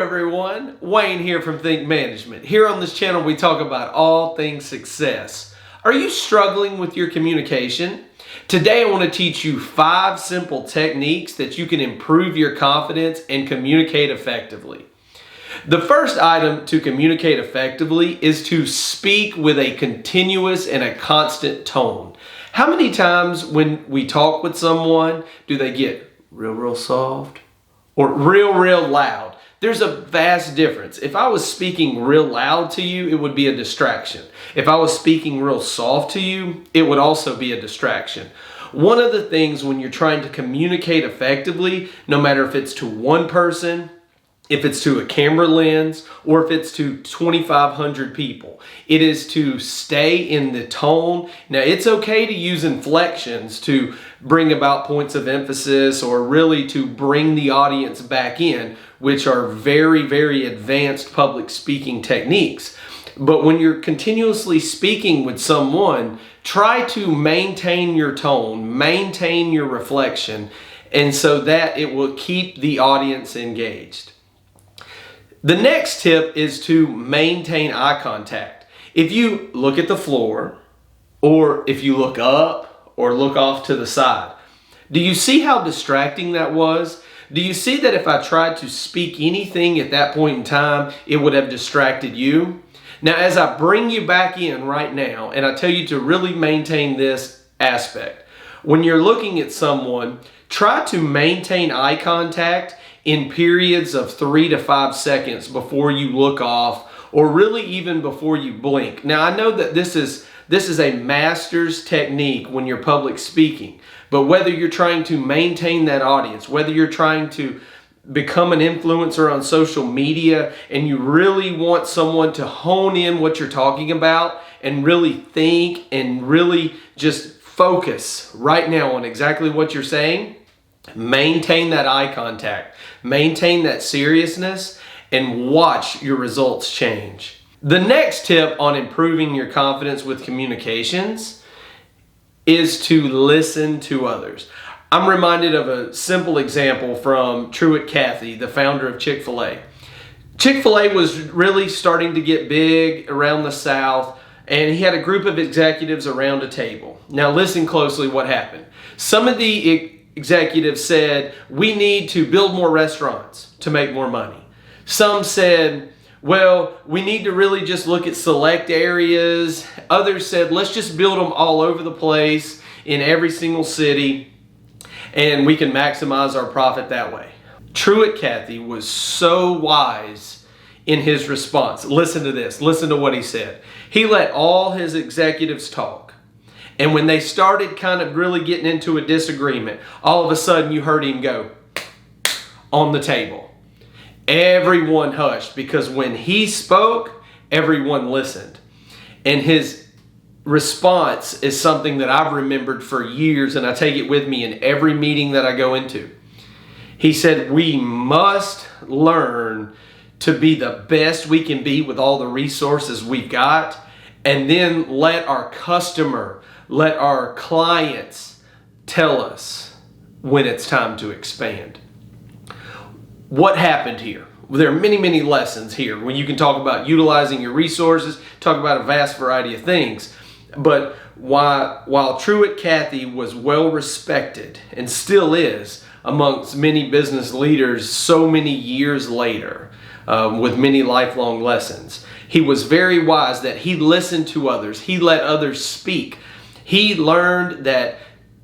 everyone, Wayne here from Think Management. Here on this channel we talk about all things success. Are you struggling with your communication? Today I want to teach you 5 simple techniques that you can improve your confidence and communicate effectively. The first item to communicate effectively is to speak with a continuous and a constant tone. How many times when we talk with someone do they get real soft or real loud? There's a vast difference. If I was speaking real loud to you, it would be a distraction. If I was speaking real soft to you, it would also be a distraction. One of the things when you're trying to communicate effectively, no matter if it's to one person, if it's to a camera lens, or if it's to 2,500 people, it is to stay in the tone. Now, it's okay to use inflections to bring about points of emphasis or really to bring the audience back in, which are very advanced public speaking techniques. But when you're continuously speaking with someone, try to maintain your tone, maintain your reflection, and so that it will keep the audience engaged. The next tip is to maintain eye contact. If you look at the floor, or if you look up or look off to the side, do you see how distracting that was? Do you see that if I tried to speak anything at that point in time, it would have distracted you? Now, as I bring you back in right now, and I tell you to really maintain this aspect, when you're looking at someone, try to maintain eye contact in periods of 3 to 5 seconds before you look off, or really even before you blink. Now, I know that this is a master's technique when you're public speaking, but whether you're trying to maintain that audience, whether you're trying to become an influencer on social media and you really want someone to hone in what you're talking about and really think and really just focus right now on exactly what you're saying, maintain that eye contact, maintain that seriousness, and watch your results change. The next tip on improving your confidence with communications is to listen to others. I'm reminded of a simple example from Truett Cathy, the founder of Chick-fil-A. Chick-fil-A was really starting to get big around the South, and he had a group of executives around a table. Now listen closely what happened. Some of the executives said, we need to build more restaurants to make more money. Some said, well, we need to really just look at select areas. Others said, let's just build them all over the place in every single city, and we can maximize our profit that way. Truett Cathy was so wise in his response. Listen to this. Listen to what he said. He let all his executives talk. And when they started kind of really getting into a disagreement, all of a sudden you heard him go on the table. Everyone hushed because when he spoke, everyone listened. And his response is something that I've remembered for years, and I take it with me in every meeting that I go into. He said, we must learn to be the best we can be with all the resources we've got, and then let our customer, let our clients tell us when it's time to expand. What happened here? Well, there are many lessons here when you can talk about utilizing your resources, talk about a vast variety of things. But while Truett Cathy was well respected and still is amongst many business leaders so many years later, with many lifelong lessons, he was very wise that he listened to others. He let others speak. He learned that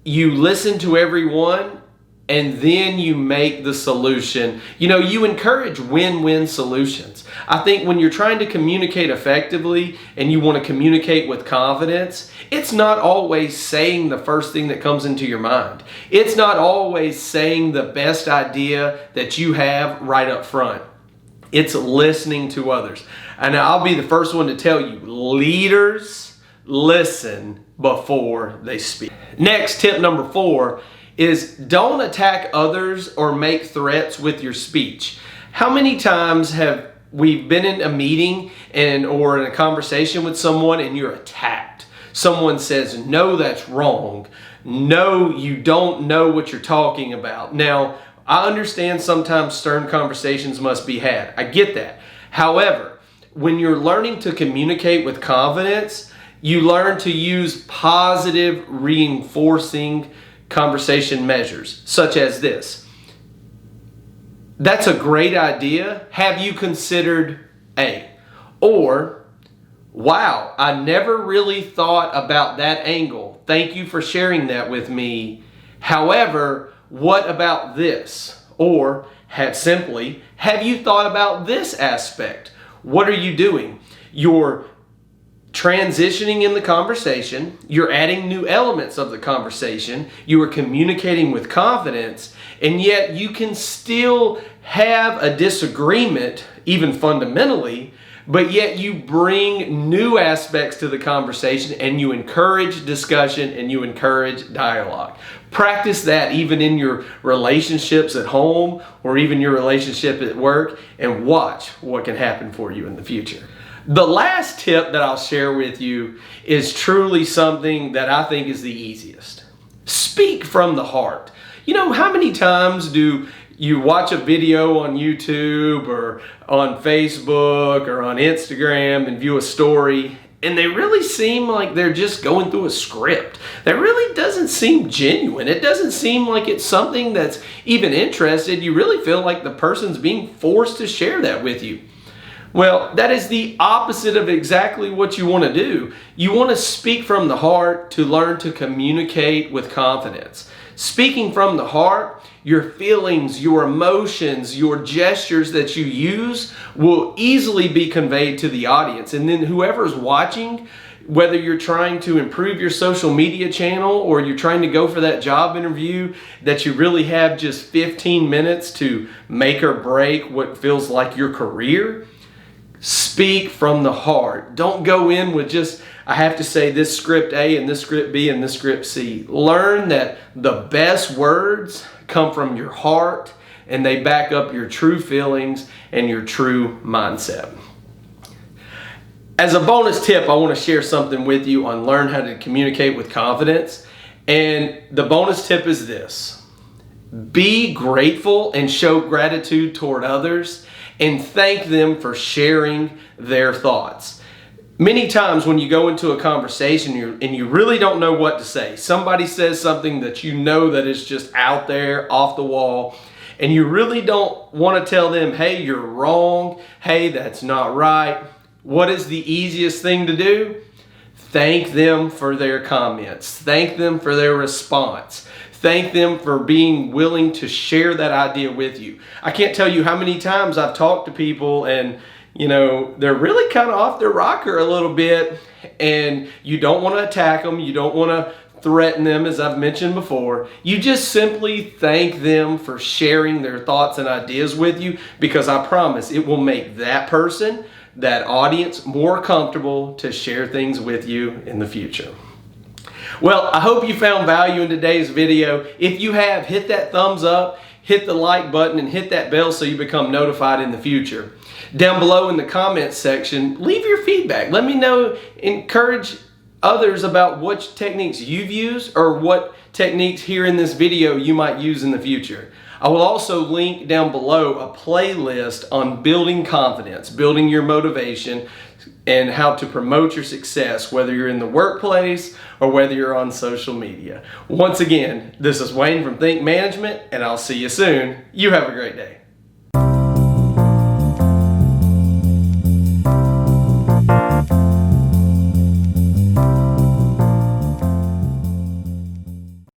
you listen to everyone and then you make the solution. You know, you encourage win-win solutions. I think when you're trying to communicate effectively and you want to communicate with confidence, it's not always saying the first thing that comes into your mind. It's not always saying the best idea that you have right up front. It's listening to others. And I'll be the first one to tell you, leaders listen before they speak. Next, tip number 4 is don't attack others or make threats with your speech. How many times have we been in a meeting or in a conversation with someone and you're attacked? Someone says, no, that's wrong. No, you don't know what you're talking about. Now, I understand sometimes stern conversations must be had. I get that. However, when you're learning to communicate with confidence, you learn to use positive reinforcing conversation measures, such as this. That's a great idea. Have you considered A? Or, wow, I never really thought about that angle. Thank you for sharing that with me. However, what about this? Or, simply, have you thought about this aspect? What are you doing? You're transitioning in the conversation, you're adding new elements of the conversation, you are communicating with confidence, and yet you can still have a disagreement, even fundamentally, but yet you bring new aspects to the conversation and you encourage discussion and you encourage dialogue. Practice that even in your relationships at home or even your relationship at work, and watch what can happen for you in the future. The last tip that I'll share with you is truly something that I think is the easiest. Speak from the heart. You know, how many times do you watch a video on YouTube or on Facebook or on Instagram and view a story, and they really seem like they're just going through a script? That really doesn't seem genuine. It doesn't seem like it's something that's even interested. You really feel like the person's being forced to share that with you. Well, that is the opposite of exactly what you want to do. You want to speak from the heart to learn to communicate with confidence. Speaking from the heart, your feelings, your emotions, your gestures that you use will easily be conveyed to the audience. And then whoever's watching, whether you're trying to improve your social media channel or you're trying to go for that job interview that you really have just 15 minutes to make or break what feels like your career, speak from the heart. Don't go in with just, I have to say this script A and this script B and this script C. Learn that the best words come from your heart and they back up your true feelings and your true mindset. As a bonus tip, I want to share something with you on learn how to communicate with confidence. And the bonus tip is this: be grateful and show gratitude toward others and thank them for sharing their thoughts. Many times when you go into a conversation and you really don't know what to say, somebody says something that you know that is just out there, off the wall, and you really don't want to tell them, hey, you're wrong, hey, that's not right. What is the easiest thing to do? Thank them for their comments. Thank them for their response. Thank them for being willing to share that idea with you. I can't tell you how many times I've talked to people and, you know, they're really kind of off their rocker a little bit, and you don't want to attack them. You don't want to threaten them, as I've mentioned before. You just simply thank them for sharing their thoughts and ideas with you, because I promise it will make that person, that audience, more comfortable to share things with you in the future. Well, I hope you found value in today's video. If you have, hit that thumbs up, hit the like button, and hit that bell so you become notified in the future. Down below in the comments section, leave your feedback. Let me know, encourage others about which techniques you've used or what techniques here in this video you might use in the future. I will also link down below a playlist on building confidence, building your motivation, and how to promote your success, whether you're in the workplace or whether you're on social media. Once again, this is Wayne from Think Management, and I'll see you soon. You have a great day.